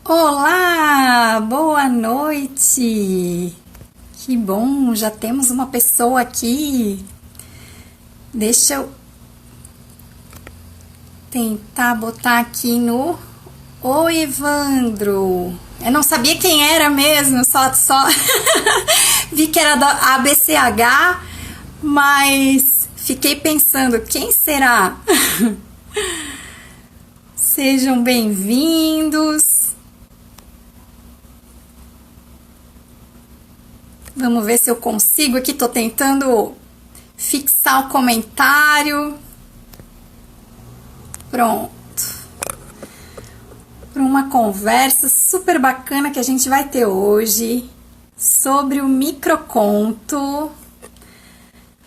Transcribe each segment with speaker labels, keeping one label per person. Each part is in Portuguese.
Speaker 1: Olá, boa noite. Que bom, já temos uma pessoa aqui. Deixa eu tentar botar aqui no... Oi, Evandro. Eu não sabia quem era mesmo, só vi que era da ABCH, mas fiquei pensando, quem será? Sejam bem-vindos. Vamos ver se eu consigo aqui, tô tentando fixar o comentário. Pronto. Para uma conversa super bacana que a gente vai ter hoje sobre o microconto,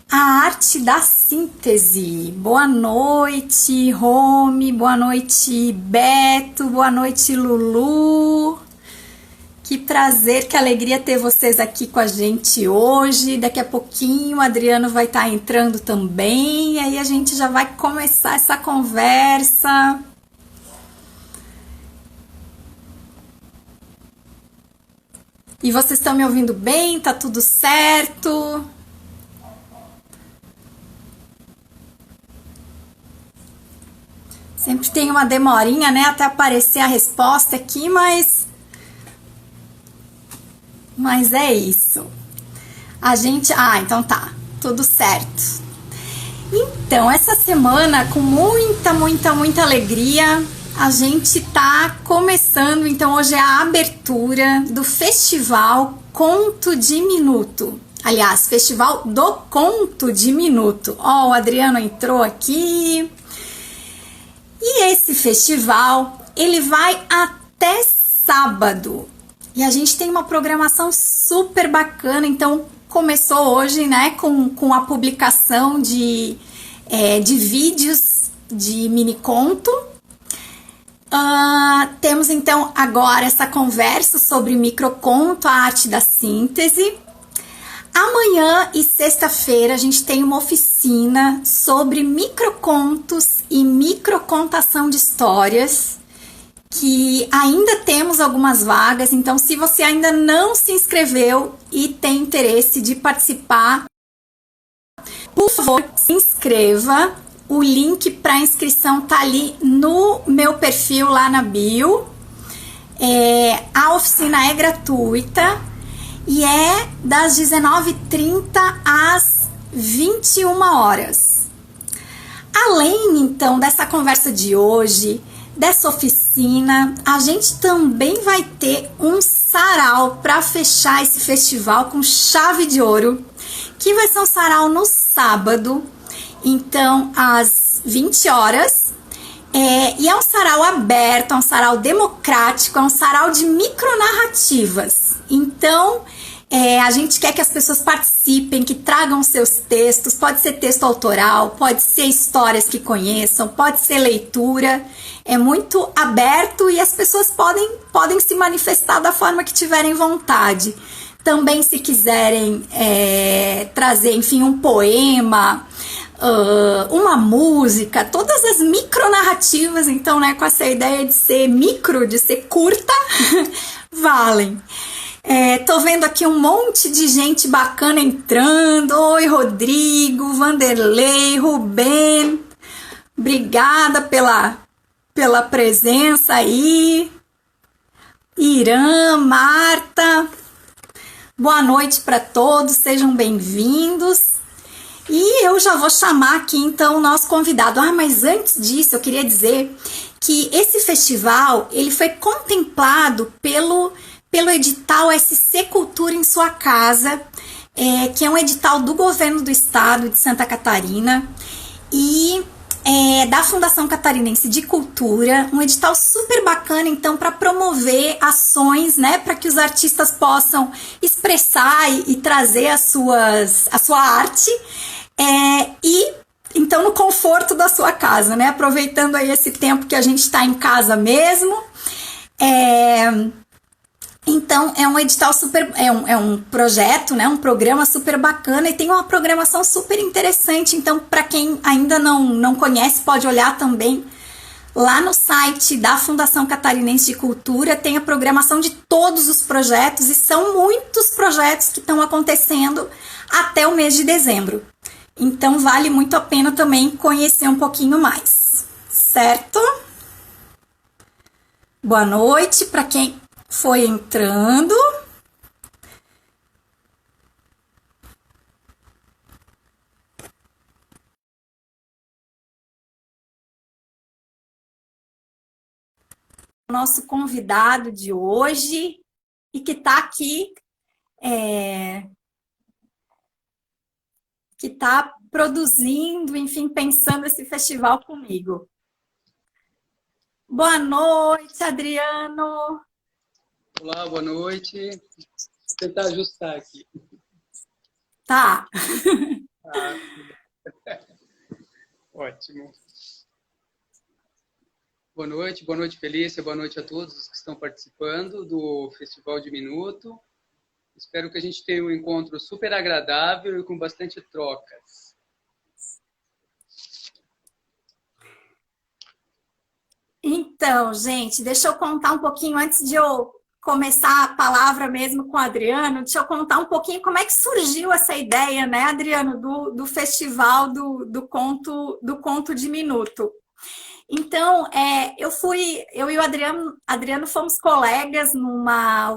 Speaker 1: a arte da síntese. Boa noite, Rome, boa noite, Beto, boa noite, Lulu. Que prazer, que alegria ter vocês aqui com a gente hoje. Daqui a pouquinho o Adriano vai estar entrando também, e aí a gente já vai começar essa conversa. E vocês estão me ouvindo bem? Tá tudo certo? Sempre tem uma demorinha, né, até aparecer a resposta aqui, mas é isso. A gente... então tá. Tudo certo. Então, essa semana, com muita alegria, a gente tá começando. Então, hoje é a abertura do Festival Conto de Minuto. Aliás, Festival do Conto de Minuto. Ó, o Adriano entrou aqui. E esse festival, ele vai até sábado. E a gente tem uma programação super bacana, então começou hoje, né, com a publicação de vídeos de mini conto. Temos então agora essa conversa sobre microconto, a arte da síntese. Amanhã e sexta-feira a gente tem uma oficina sobre microcontos e microcontação de histórias, que ainda temos algumas vagas, então se você ainda não se inscreveu e tem interesse de participar, por favor, se inscreva. O link para inscrição tá ali no meu perfil lá na bio. A oficina é gratuita e é das 19h30 às 21 horas. Além, então, dessa conversa de hoje, dessa oficina, a gente também vai ter um sarau para fechar esse festival com chave de ouro, que vai ser um sarau no sábado, então às 20 horas, e é um sarau aberto, é um sarau democrático, é um sarau de micronarrativas. Então, a gente quer que as pessoas participem, que tragam seus textos, pode ser texto autoral, pode ser histórias que conheçam, pode ser leitura, é muito aberto e as pessoas podem se manifestar da forma que tiverem vontade. Também se quiserem trazer, enfim, um poema, uma música, todas as micronarrativas, então, né, com essa ideia de ser micro, de ser curta, valem. Tô vendo aqui um monte de gente bacana entrando. Oi, Rodrigo, Vanderlei, Rubem. Obrigada pela presença aí. Irã, Marta. Boa noite para todos, sejam bem-vindos. E eu já vou chamar aqui então o nosso convidado. Mas antes disso eu queria dizer que esse festival ele foi contemplado pelo edital SC Cultura em Sua Casa, que é um edital do governo do estado de Santa Catarina e da Fundação Catarinense de Cultura, um edital super bacana então para promover ações, né, para que os artistas possam expressar e trazer a sua arte e então no conforto da sua casa, né, aproveitando aí esse tempo que a gente está em casa mesmo. Então, é um edital super, é um projeto, né, um programa super bacana e tem uma programação super interessante. Então, para quem ainda não conhece, pode olhar também Lá no site da Fundação Catarinense de Cultura tem a programação de todos os projetos e são muitos projetos que estão acontecendo até o mês de dezembro. Então vale muito a pena também conhecer um pouquinho mais, certo? Boa noite para quem foi entrando. Nosso convidado de hoje e que está aqui, que está produzindo, enfim, pensando esse festival comigo. Boa noite, Adriano.
Speaker 2: Olá, boa noite. Vou tentar ajustar aqui.
Speaker 1: Tá.
Speaker 2: Ótimo. Boa noite, Felícia, boa noite a todos os que estão participando do Festival de Minuto. Espero que a gente tenha um encontro super agradável e com bastante trocas.
Speaker 1: Então, gente, deixa eu contar um pouquinho, antes de eu começar a palavra mesmo com o Adriano, deixa eu contar um pouquinho como é que surgiu essa ideia, né, Adriano, do festival do conto de minuto. Então, eu e o Adriano fomos colegas numa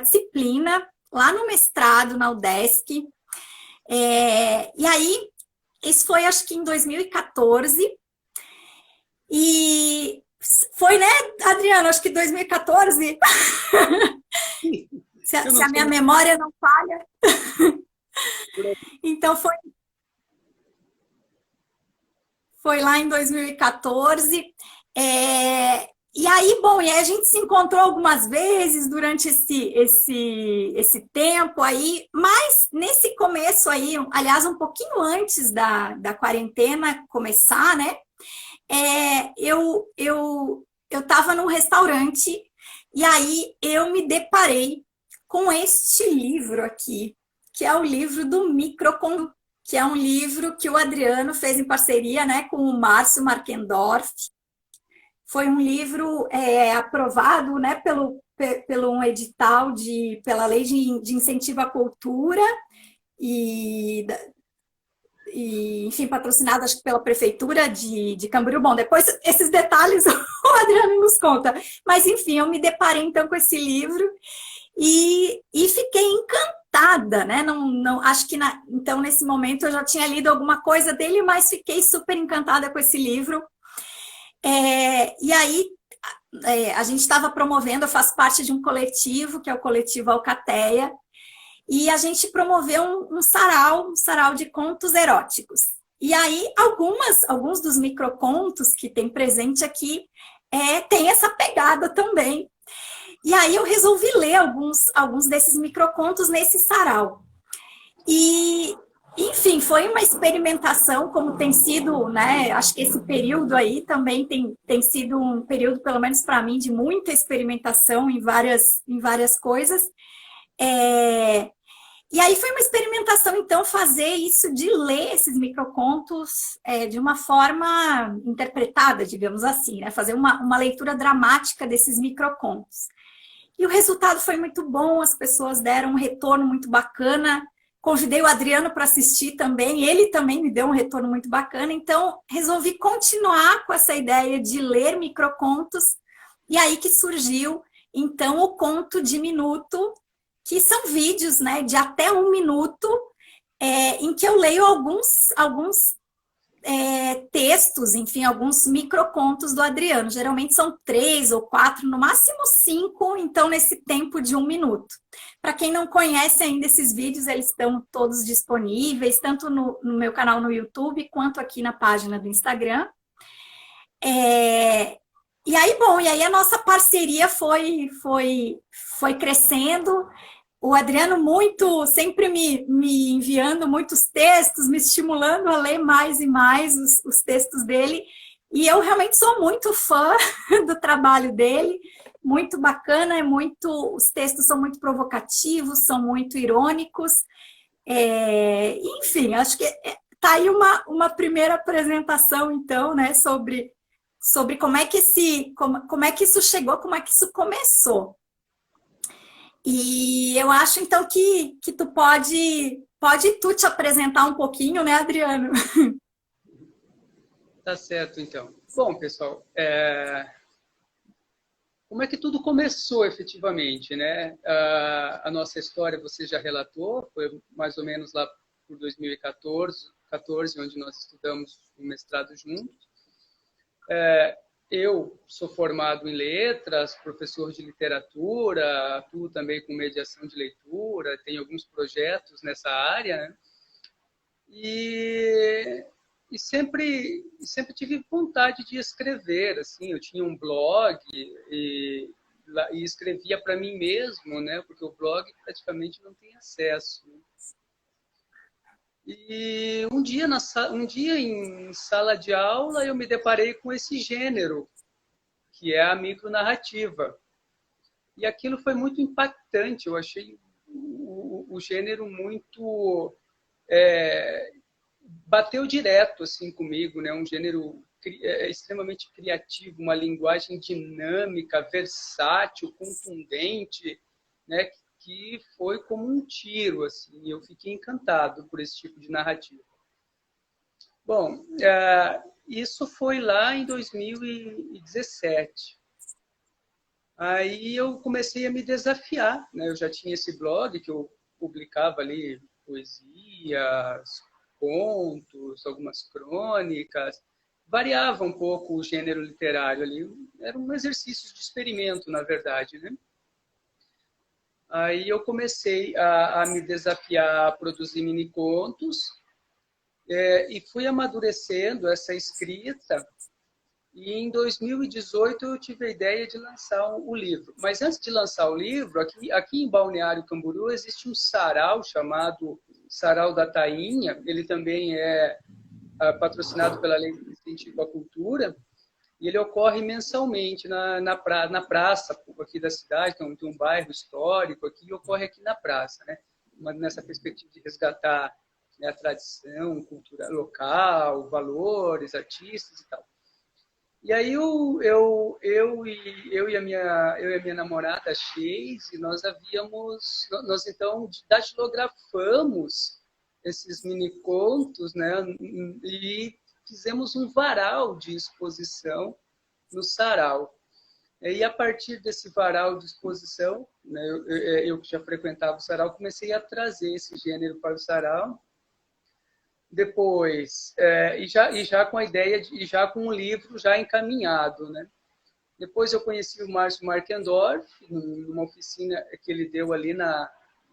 Speaker 1: disciplina, lá no mestrado, na UDESC. E aí, isso foi acho que em 2014. E foi, né, Adriano? Acho que 2014. se a minha memória não falha. Então, foi lá em 2014. E aí, bom, e aí a gente se encontrou algumas vezes durante esse tempo aí, mas nesse começo aí, aliás, um pouquinho antes da quarentena começar, né? Eu estava num restaurante e aí eu me deparei com este livro aqui, que é o livro do Microconto, que é um livro que o Adriano fez em parceria, né, com o Márcio Markendorf. Foi um livro aprovado, né, pelo um edital pela Lei de Incentivo à Cultura enfim, patrocinado, acho que pela Prefeitura de Camboriú. Bom, depois esses detalhes o Adriano nos conta. Mas, enfim, eu me deparei, então, com esse livro e fiquei encantada, né? Não, acho que, então, nesse momento, eu já tinha lido alguma coisa dele, mas fiquei super encantada com esse livro. E aí, a gente estava promovendo, eu faço parte de um coletivo, que é o Coletivo Alcateia, e a gente promoveu um sarau de contos eróticos. E aí, alguns dos microcontos que tem presente aqui tem essa pegada também. E aí eu resolvi ler alguns desses microcontos nesse sarau. E, enfim, foi uma experimentação, como tem sido, né? Acho que esse período aí também tem sido um período, pelo menos para mim, de muita experimentação em várias coisas. E aí foi uma experimentação, então, fazer isso de ler esses microcontos de uma forma interpretada, digamos assim, né? Fazer uma leitura dramática desses microcontos. E o resultado foi muito bom, as pessoas deram um retorno muito bacana. Convidei o Adriano para assistir também, ele também me deu um retorno muito bacana, então resolvi continuar com essa ideia de ler microcontos, e aí que surgiu, então, o Conto de Minuto, que são vídeos, né, de até 1 minuto, em que eu leio alguns textos, enfim, alguns microcontos do Adriano. Geralmente são 3 ou 4, no máximo 5, então, nesse tempo de 1 minuto. Para quem não conhece ainda esses vídeos, eles estão todos disponíveis, tanto no meu canal no YouTube, quanto aqui na página do Instagram. E aí a nossa parceria foi crescendo. O Adriano sempre me enviando muitos textos, me estimulando a ler mais e mais os textos dele. E eu realmente sou muito fã do trabalho dele, muito bacana, os textos são muito provocativos, são muito irônicos. Enfim, acho que está aí uma primeira apresentação, então, né, sobre sobre como é que como é que isso chegou, como é que isso começou. E eu acho, então, que tu pode tu te apresentar um pouquinho, né, Adriano?
Speaker 2: Tá certo, então. Bom, pessoal, como é que tudo começou efetivamente, né? A nossa história você já relatou, foi mais ou menos lá por 2014, onde nós estudamos o mestrado juntos. Eu sou formado em letras, professor de literatura, atuo também com mediação de leitura, tenho alguns projetos nessa área, né? E, sempre tive vontade de escrever, assim, eu tinha um blog e escrevia para mim mesmo, né? Porque o blog praticamente não tem acesso. E um dia em sala de aula eu me deparei com esse gênero, que é a micronarrativa. E aquilo foi muito impactante, eu achei o gênero muito bateu direto assim comigo, né? Um gênero extremamente criativo, uma linguagem dinâmica, versátil, contundente, né? Que foi como um tiro, assim. Eu fiquei encantado por esse tipo de narrativa. Bom, isso foi lá em 2017. Aí eu comecei a me desafiar, né? Eu já tinha esse blog que eu publicava ali poesias, contos, algumas crônicas, variava um pouco o gênero literário ali, era um exercício de experimento, na verdade, né? Aí eu comecei a me desafiar a produzir mini contos e fui amadurecendo essa escrita. E em 2018 eu tive a ideia de lançar o livro. Mas antes de lançar o livro, aqui em Balneário Camboriú existe um sarau chamado Sarau da Tainha. Ele também é patrocinado pela Lei de Incentivo à Cultura. E ele ocorre mensalmente na praça aqui da cidade. Tem um bairro histórico aqui e ocorre aqui na praça, né? Nessa perspectiva de resgatar, né, a tradição, cultura local, valores, artistas e tal. E aí eu e a minha namorada Sheise, nós então datilografamos esses mini contos, né? E fizemos um varal de exposição no sarau. E a partir desse varal de exposição, né, eu que já frequentava o sarau, comecei a trazer esse gênero para o sarau. Depois, e já com a ideia e já com um livro já encaminhado, né? Depois eu conheci o Márcio Markendorf numa oficina que ele deu ali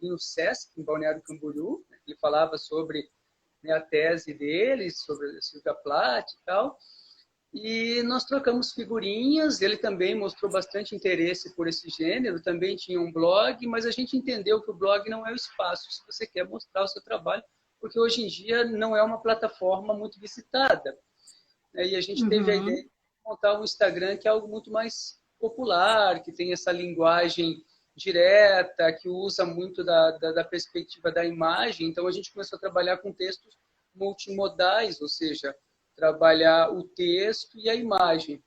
Speaker 2: no Sesc, em Balneário Camboriú. Ele falava sobre, né, a tese dele, sobre a Silvia Plath e tal. E nós trocamos figurinhas, ele também mostrou bastante interesse por esse gênero, também tinha um blog, mas a gente entendeu que o blog não é o espaço se você quer mostrar o seu trabalho, porque hoje em dia não é uma plataforma muito visitada. E a gente teve a ideia de montar um Instagram que é algo muito mais popular, que tem essa linguagem direta, que usa muito da perspectiva da imagem. Então a gente começou a trabalhar com textos multimodais, ou seja, trabalhar o texto e a imagem.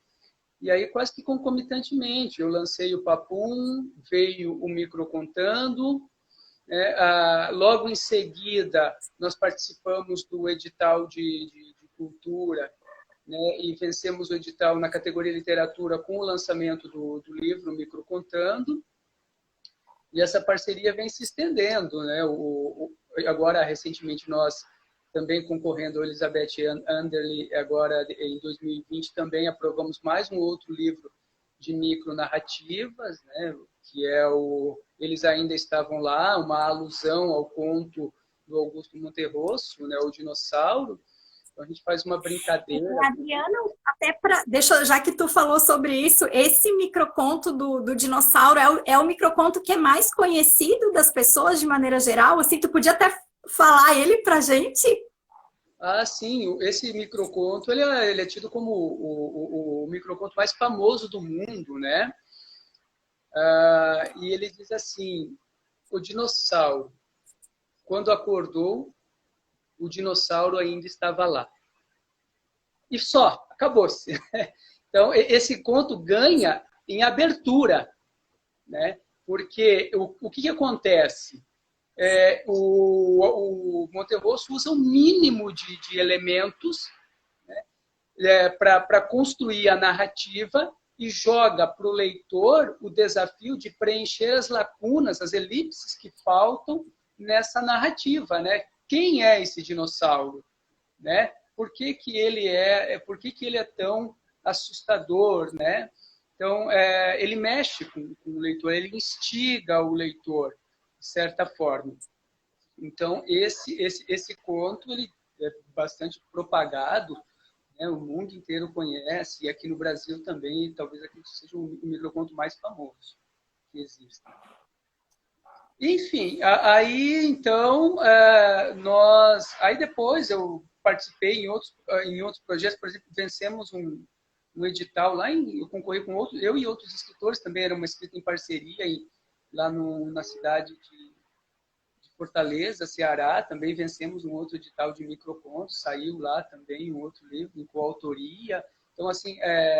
Speaker 2: E aí, quase que concomitantemente, eu lancei o Papum, veio o Micro Contando, logo em seguida, nós participamos do edital de cultura, né, e vencemos o edital na categoria literatura com o lançamento do livro Micro Contando. E essa parceria vem se estendendo, né? Agora, recentemente, nós também concorrendo ao Elizabeth Anderle, agora em 2020, também aprovamos mais um outro livro de micronarrativas, né? Que é Eles Ainda Estavam Lá, uma alusão ao conto do Augusto Monterroso, né? O Dinossauro. Então, a gente faz uma brincadeira.
Speaker 1: Adriano, já que tu falou sobre isso, esse microconto do dinossauro é o microconto que é mais conhecido das pessoas de maneira geral? Assim, tu podia até falar ele pra gente?
Speaker 2: Ah, sim, esse microconto ele é tido como o microconto mais famoso do mundo, né? E ele diz assim: o dinossauro, quando acordou, o dinossauro ainda estava lá. E só, acabou-se. Então, esse conto ganha em abertura, né? Porque o que acontece? O Monterroso usa o mínimo de elementos, né, para construir a narrativa e joga para o leitor o desafio de preencher as lacunas, as elipses que faltam nessa narrativa, né? Quem é esse dinossauro, né? Por que ele é tão assustador, né? Então, ele mexe com o leitor, ele instiga o leitor, de certa forma. Então, esse conto ele é bastante propagado, né? O mundo inteiro conhece, e aqui no Brasil também, talvez aqui seja o microconto mais famoso que existe. Enfim, aí então aí depois eu participei em outros projetos, por exemplo, vencemos um edital lá, eu concorri com outros, eu e outros escritores também, era uma escrita em parceria lá na cidade de Fortaleza, Ceará, também vencemos um outro edital de microcontos, saiu lá também um outro livro em coautoria. Então, assim,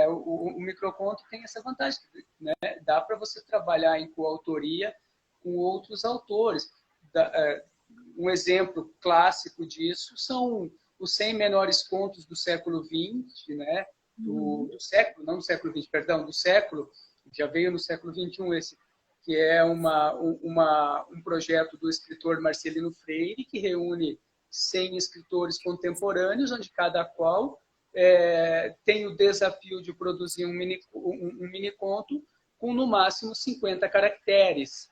Speaker 2: o microconto tem essa vantagem, né? Dá para você trabalhar em coautoria com outros autores. Um exemplo clássico disso são os 100 menores contos do século XX, né? Do século, não do século XX, perdão, do século, já veio no século XXI esse, que é um projeto do escritor Marcelino Freire, que reúne 100 escritores contemporâneos, onde cada qual tem o desafio de produzir um mini conto com, no máximo, 50 caracteres.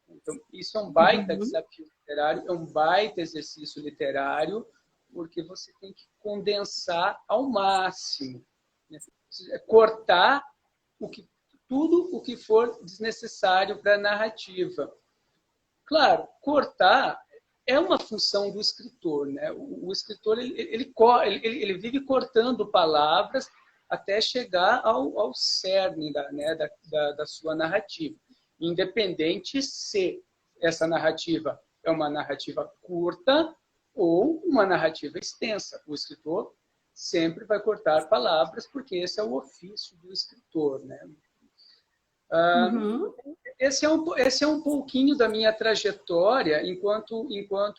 Speaker 2: Então, isso é um baita desafio literário, é um baita exercício literário, porque você tem que condensar ao máximo, né? Cortar tudo o que for desnecessário para a narrativa. Claro, cortar é uma função do escritor, né? O escritor ele vive cortando palavras até chegar ao cerne da sua narrativa, independente se essa narrativa é uma narrativa curta ou uma narrativa extensa. O escritor sempre vai cortar palavras, porque esse é o ofício do escritor, né? Esse é um pouquinho da minha trajetória enquanto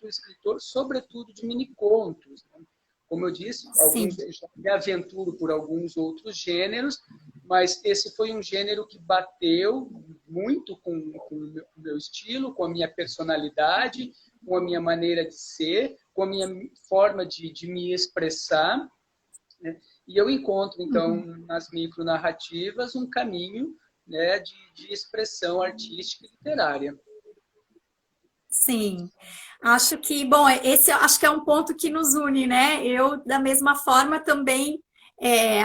Speaker 2: escritor, sobretudo de minicontos, né? Como eu disse, eu já me aventuro por alguns outros gêneros, mas esse foi um gênero que bateu muito com o meu estilo, com a minha personalidade, com a minha maneira de ser, com a minha forma de me expressar, né? E eu encontro, então, nas micronarrativas, um caminho, né, de expressão artística e literária.
Speaker 1: Sim, acho que, bom, esse acho que é um ponto que nos une, né? Eu, da mesma forma, também,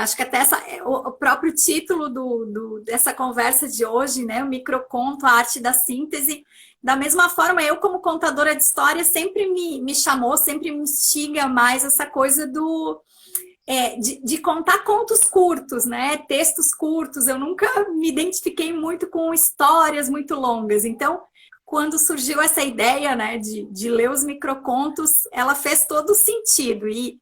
Speaker 1: acho que até o próprio título dessa conversa de hoje, né? O microconto, a arte da síntese. Da mesma forma, eu, como contadora de história, sempre me chamou, sempre me instiga mais essa coisa de contar contos curtos, né? Textos curtos. Eu nunca me identifiquei muito com histórias muito longas. Então, quando surgiu essa ideia, né, de ler os microcontos, ela fez todo sentido. E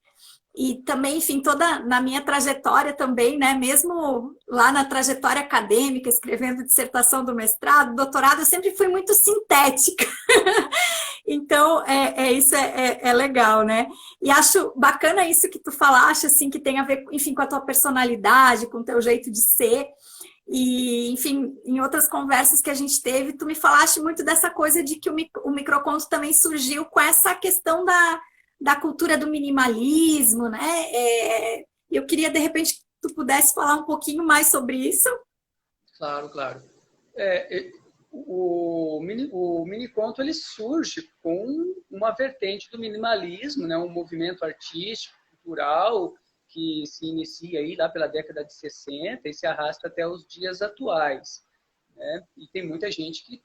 Speaker 1: também, enfim, toda na minha trajetória também, né, mesmo lá na trajetória acadêmica, escrevendo dissertação do mestrado, doutorado, eu sempre fui muito sintética. Então, isso é legal, né? E acho bacana isso que tu falaste, assim, que tem a ver, enfim, com a tua personalidade, com o teu jeito de ser. E, enfim, em outras conversas que a gente teve, tu me falaste muito dessa coisa de que o microconto também surgiu com essa questão da cultura do minimalismo, né? Eu queria, de repente, que tu pudesse falar um pouquinho mais sobre isso.
Speaker 2: Claro, claro. O miniconto ele surge com uma vertente do minimalismo, né? Um movimento artístico, cultural, que se inicia aí lá pela década de 60 e se arrasta até os dias atuais, né? E tem muita gente que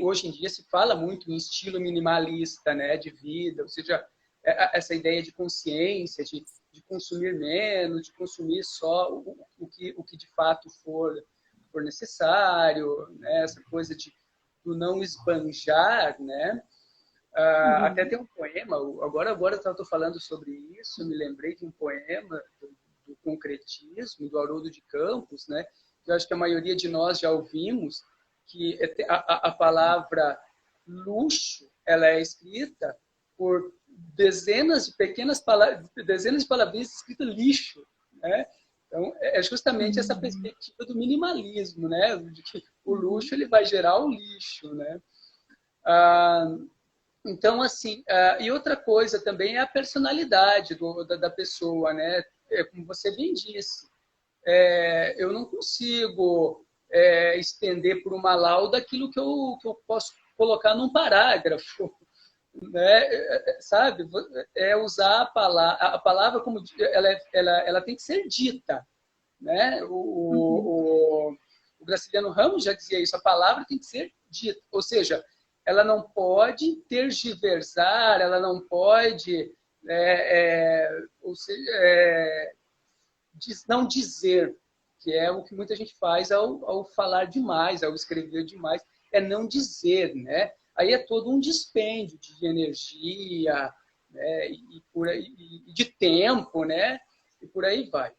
Speaker 2: hoje em dia se fala muito em estilo minimalista, né, de vida, ou seja, essa ideia de consciência, de consumir menos, de consumir só o que de fato for necessário, né? Essa coisa do não esbanjar, né? Até tem um poema, agora eu estou falando sobre isso, me lembrei de um poema do do concretismo, do Haroldo de Campos, né? Eu acho que a maioria de nós já ouvimos, que a palavra luxo, ela é escrita por dezenas de pequenas palavras, dezenas de palavrinhas escritas lixo, né? Então, é justamente essa perspectiva do minimalismo, né? De que o luxo ele vai gerar o lixo, né? Então, assim, e outra coisa também é a personalidade da pessoa, né? Como você bem disse, eu não consigo estender por uma lauda aquilo que eu posso colocar num parágrafo, né? Sabe? É usar a palavra como ela tem que ser dita, né? O Graciliano Ramos já dizia isso, a palavra tem que ser dita, ou seja, ela não pode tergiversar, ela não pode não dizer, que é o que muita gente faz ao falar demais, ao escrever demais, é não dizer, né? Aí é todo um dispêndio de energia, né? e de tempo, né? E por aí vai.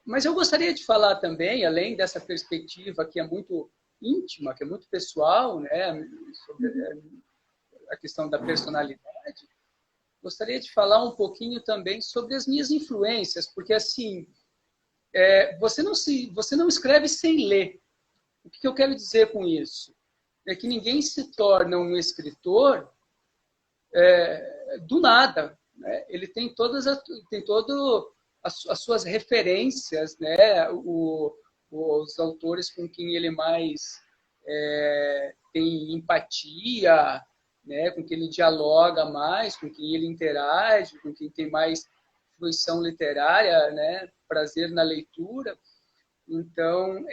Speaker 2: Mas eu gostaria de falar também, além dessa perspectiva que é muito íntima, que é muito pessoal, né? Sobre a questão da personalidade, gostaria de falar um pouquinho também sobre as minhas influências, porque assim, você não escreve sem ler. O que eu quero dizer com isso? É que ninguém se torna um escritor do nada, né? Ele tem todas as suas referências, né? Os autores com quem ele mais tem empatia, né? Com quem ele dialoga mais, com quem ele interage, com quem tem mais fruição literária, né? Prazer na leitura. Então,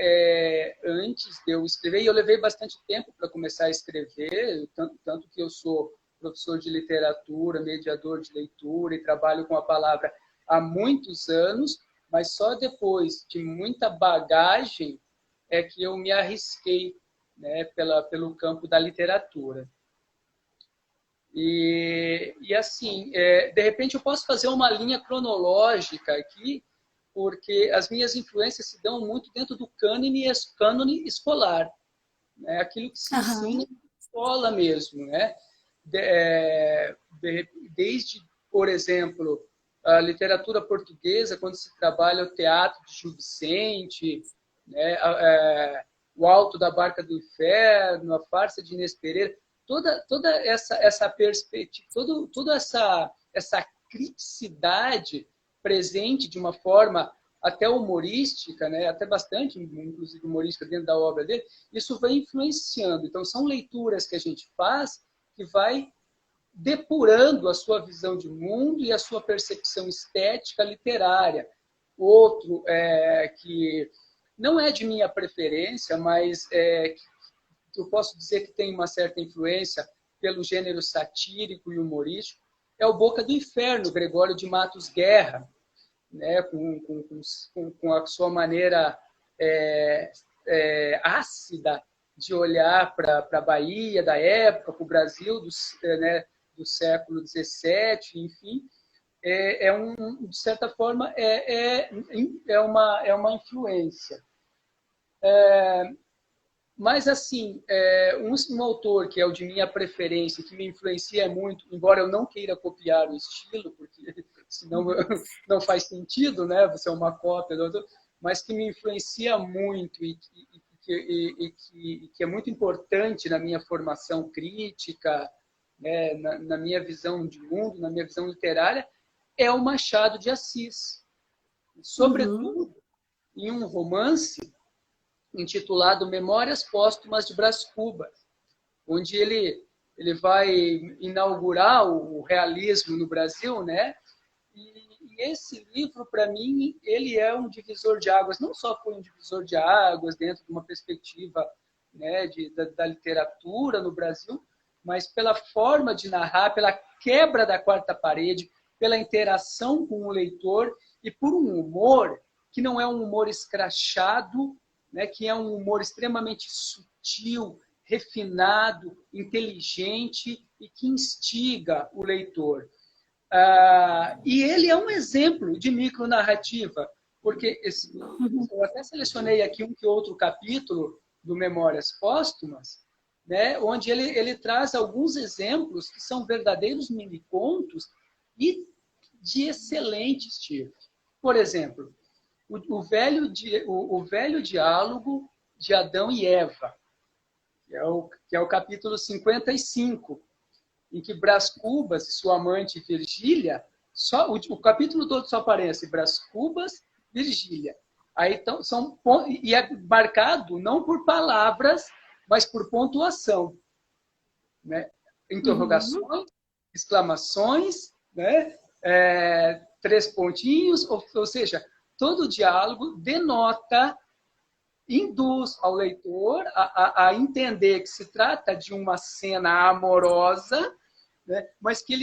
Speaker 2: antes de eu escrever, e eu levei bastante tempo para começar a escrever, tanto que eu sou professor de literatura, mediador de leitura e trabalho com a palavra há muitos anos, mas só depois de muita bagagem é que eu me arrisquei, né, pelo campo da literatura. E assim, de repente eu posso fazer uma linha cronológica aqui, porque as minhas influências se dão muito dentro do cânone escolar, né? Aquilo que se ensina na escola mesmo, né? Desde, por exemplo, a literatura portuguesa, quando se trabalha o teatro de Gil Vicente, né? O Alto da Barca do Inferno, a farsa de Inês Pereira, toda essa perspectiva, toda essa criticidade presente de uma forma até humorística, né? Até bastante, inclusive humorística dentro da obra dele, isso vai influenciando. Então, são leituras que a gente faz que vai depurando a sua visão de mundo e a sua percepção estética literária. Outro que não é de minha preferência, mas eu posso dizer que tem uma certa influência pelo gênero satírico e humorístico, é o Boca do Inferno, Gregório de Matos Guerra, né, com a sua maneira ácida de olhar para a Bahia da época, para o Brasil do século XVII, enfim, de certa forma, uma influência. Mas, assim, um autor que é o de minha preferência, que me influencia muito, embora eu não queira copiar o estilo, porque senão não faz sentido, né? Você é uma cópia do autor, mas que me influencia muito e que é muito importante na minha formação crítica, né? Na minha visão de mundo, na minha visão literária, é o Machado de Assis. Sobretudo em um romance intitulado Memórias Póstumas de Brás Cubas, onde ele vai inaugurar o realismo no Brasil, né? E esse livro, para mim, ele é um divisor de águas. Não só foi um divisor de águas dentro de uma perspectiva, né, da literatura no Brasil, mas pela forma de narrar, pela quebra da quarta parede, pela interação com o leitor e por um humor que não é um humor escrachado, né, que é um humor extremamente sutil, refinado, inteligente e que instiga o leitor. E ele é um exemplo de micronarrativa, porque eu até selecionei aqui um que outro capítulo do Memórias Póstumas, né, onde ele traz alguns exemplos que são verdadeiros mini-contos e de excelente estilo. Por exemplo, o velho diálogo de Adão e Eva, que é o capítulo 55, em que Brás Cubas e sua amante Virgília, o capítulo todo só aparece Brás Cubas, Virgília. Aí então, e é marcado não por palavras, mas por pontuação. Né? Interrogações, exclamações, né? 3 pontinhos, ou seja, todo o diálogo denota, induz ao leitor a entender que se trata de uma cena amorosa, né? Mas que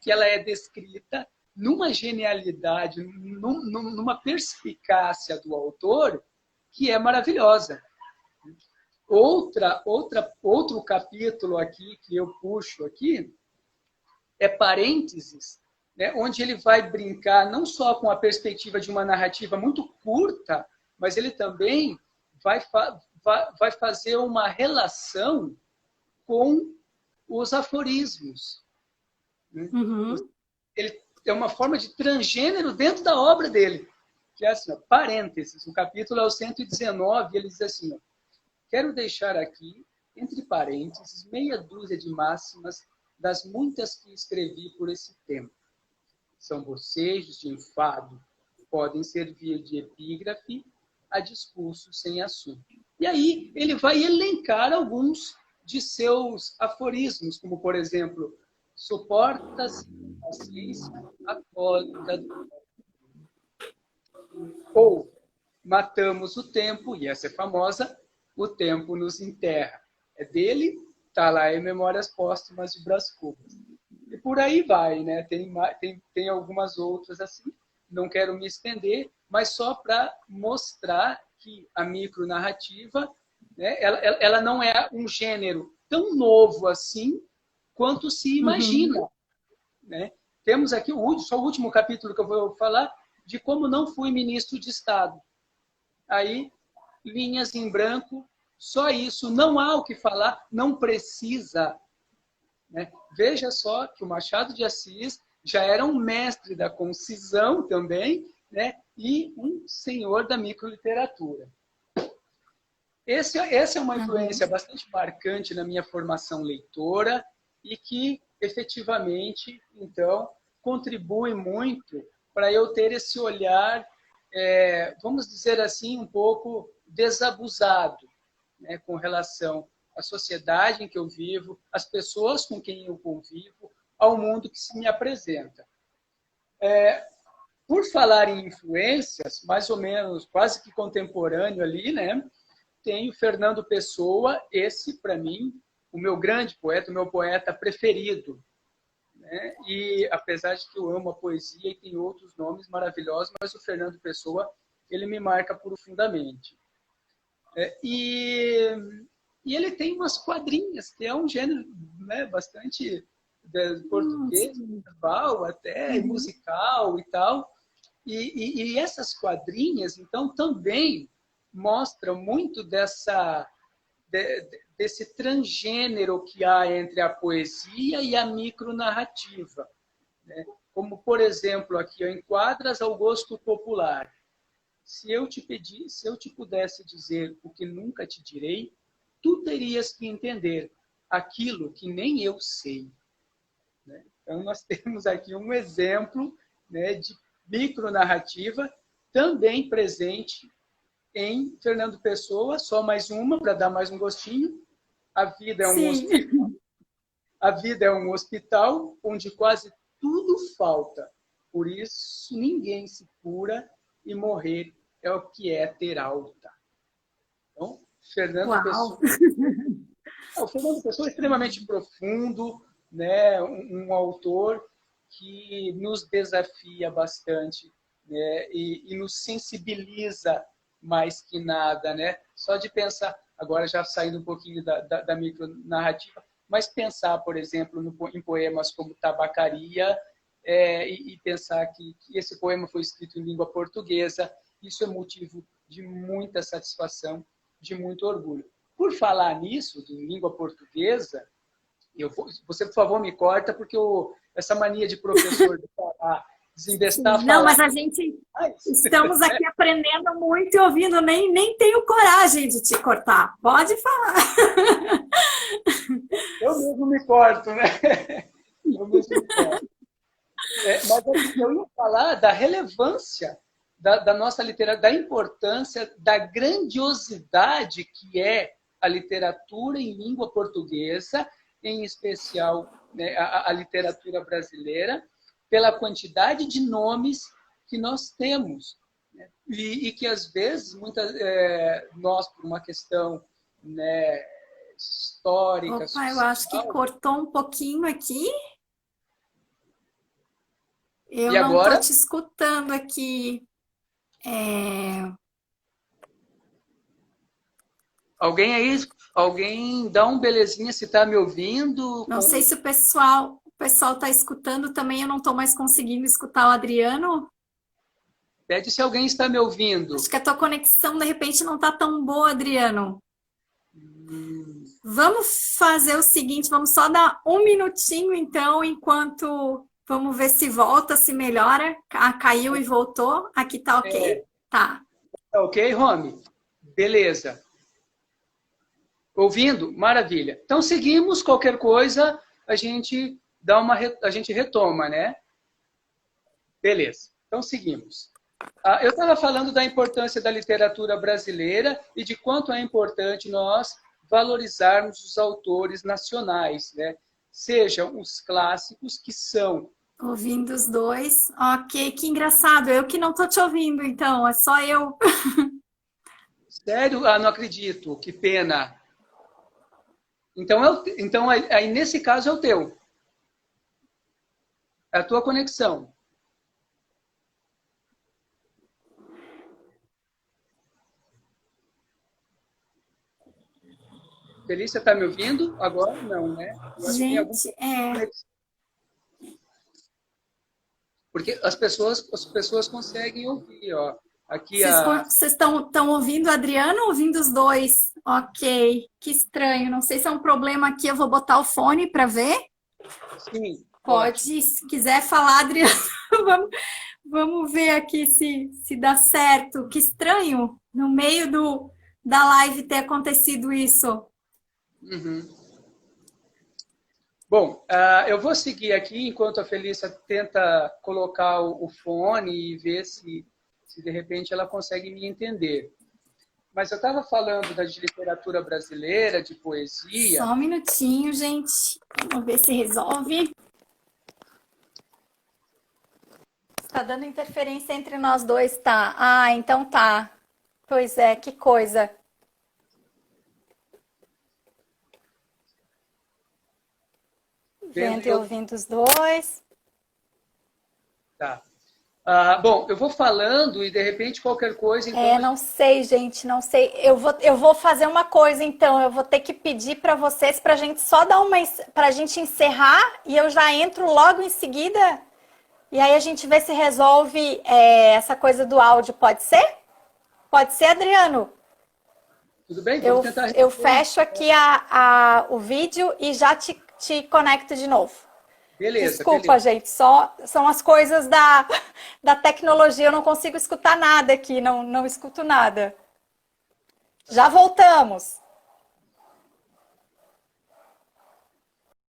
Speaker 2: ela é descrita numa genialidade, numa perspicácia do autor que é maravilhosa. Outro capítulo aqui que eu puxo aqui é Parênteses, né, onde ele vai brincar não só com a perspectiva de uma narrativa muito curta, mas ele também vai fazer uma relação com os aforismos. Né? Ele é uma forma de transgênero dentro da obra dele, que é assim, ó, parênteses, o capítulo é o 119, ele diz assim, ó, quero deixar aqui, entre parênteses, meia dúzia de máximas das muitas que escrevi por esse tempo. São bocejos de enfado, podem servir de epígrafe a discurso sem assunto. E aí ele vai elencar alguns de seus aforismos, como, por exemplo, suporta-se a ciência a cólera do... Ou matamos o tempo, e essa é famosa, o tempo nos enterra. É dele, está lá em Memórias Póstumas de Brás Cubas. E por aí vai, né? Tem algumas outras assim, não quero me estender, mas só para mostrar que a micronarrativa, né, ela não é um gênero tão novo assim quanto se imagina. Né? Temos aqui só o último capítulo que eu vou falar de como não fui ministro de Estado. Aí, linhas em branco, só isso, não há o que falar, não precisa. Né? Veja só que o Machado de Assis já era um mestre da concisão também, né? E um senhor da microliteratura. Essa é uma influência bastante marcante na minha formação leitora e que, efetivamente, então, contribui muito para eu ter esse olhar, vamos dizer assim, um pouco desabusado, né, com relação à sociedade em que eu vivo, às pessoas com quem eu convivo, ao mundo que se me apresenta. Por falar em influências, mais ou menos quase que contemporâneo ali, né, tem o Fernando Pessoa, esse, para mim, o meu grande poeta, o meu poeta preferido. Né? E apesar de que eu amo a poesia e tem outros nomes maravilhosos, mas o Fernando Pessoa, ele me marca profundamente. E ele tem umas quadrinhas, que é um gênero, né, bastante português, medieval, até musical e tal. E essas quadrinhas, então, também mostram muito desse transgênero que há entre a poesia e a micronarrativa. Né? Como, por exemplo, aqui, enquadras ao gosto popular. Se eu te pudesse dizer o que nunca te direi, tu terias que entender aquilo que nem eu sei. Né? Então, nós temos aqui um exemplo, né, de micronarrativa também presente em Fernando Pessoa, só mais uma, para dar mais um gostinho. A vida é um hospital onde quase tudo falta. Por isso, ninguém se cura e morrer é o que é ter alta. Então, Fernando Pessoa. O Fernando Pessoa é extremamente profundo, né? Um autor que nos desafia bastante, né? E nos sensibiliza mais que nada, né? Só de pensar, agora já saindo um pouquinho da micronarrativa, mas pensar, por exemplo, em poemas como Tabacaria e pensar que esse poema foi escrito em língua portuguesa. Isso é motivo de muita satisfação, de muito orgulho. Por falar nisso, de língua portuguesa, você, por favor, me corta, porque essa mania de professor de falar, desembestar falar...
Speaker 1: Não, mas a gente estamos aqui aprendendo muito e ouvindo, nem tenho coragem de te cortar. Pode falar.
Speaker 2: Eu mesmo me corto, né? Eu mesmo me corto. Mas eu ia falar da relevância da nossa literatura, da importância, da grandiosidade que é a literatura em língua portuguesa, em especial, né, a literatura brasileira, pela quantidade de nomes que nós temos. Né? E que, às vezes, nós, por uma questão, né, histórica...
Speaker 1: Opa,
Speaker 2: social,
Speaker 1: eu acho que cortou um pouquinho aqui. Eu
Speaker 2: e
Speaker 1: não
Speaker 2: agora?
Speaker 1: estou te escutando aqui.
Speaker 2: Alguém aí, alguém dá um belezinha se está me ouvindo?
Speaker 1: Não sei se o pessoal está escutando também, eu não estou mais conseguindo escutar o Adriano.
Speaker 2: Pede se alguém está me ouvindo.
Speaker 1: Acho que a tua conexão, de repente, não está tão boa, Adriano. Vamos fazer o seguinte, vamos só dar um minutinho, então, enquanto... Vamos ver se volta, se melhora. Caiu e voltou. Aqui tá ok? Tá.
Speaker 2: Tá ok, Romy? Beleza. Ouvindo? Maravilha. Então, seguimos. Qualquer coisa, a gente retoma, né? Beleza. Então, seguimos. Eu estava falando da importância da literatura brasileira e de quanto é importante nós valorizarmos os autores nacionais, né? Sejam os clássicos, que são...
Speaker 1: Ouvindo os dois. Ok, que engraçado. Eu que não tô te ouvindo, então. É só eu.
Speaker 2: Sério? Ah, não acredito. Que pena. Então aí, nesse caso, é o teu. É a tua conexão. Felícia, está me ouvindo? Agora não, né? Eu acho
Speaker 1: Gente,
Speaker 2: Porque as pessoas conseguem ouvir, ó. Aqui
Speaker 1: Vocês estão ouvindo o Adriano ou ouvindo os dois? Ok, que estranho. Não sei se é um problema aqui. Eu vou botar o fone para ver.
Speaker 2: Sim.
Speaker 1: Pode, se quiser falar, Adriano. Vamos ver aqui se dá certo. Que estranho, no meio da live ter acontecido isso.
Speaker 2: Uhum. Bom, eu vou seguir aqui enquanto a Felícia tenta colocar o fone e ver se de repente ela consegue me entender. Mas eu estava falando de literatura brasileira, de poesia...
Speaker 1: Só um minutinho, gente. Vamos ver se resolve. Tá dando interferência entre nós dois, tá? Ah, então tá. Pois é, que coisa. Vendo e ouvindo os dois.
Speaker 2: Tá. Bom, eu vou falando e de repente qualquer coisa...
Speaker 1: Não sei, gente, não sei. Eu vou fazer uma coisa, então. Eu vou ter que pedir para vocês, pra gente só dar pra gente encerrar e eu já entro logo em seguida. E aí a gente vê se resolve essa coisa do áudio. Pode ser? Pode ser, Adriano?
Speaker 2: Tudo bem? Vamos tentar...
Speaker 1: Eu fecho aqui o vídeo e já te conecto de novo.
Speaker 2: Beleza.
Speaker 1: Desculpa, gente, são as coisas da tecnologia. Eu não consigo escutar nada aqui, não escuto nada. Já voltamos.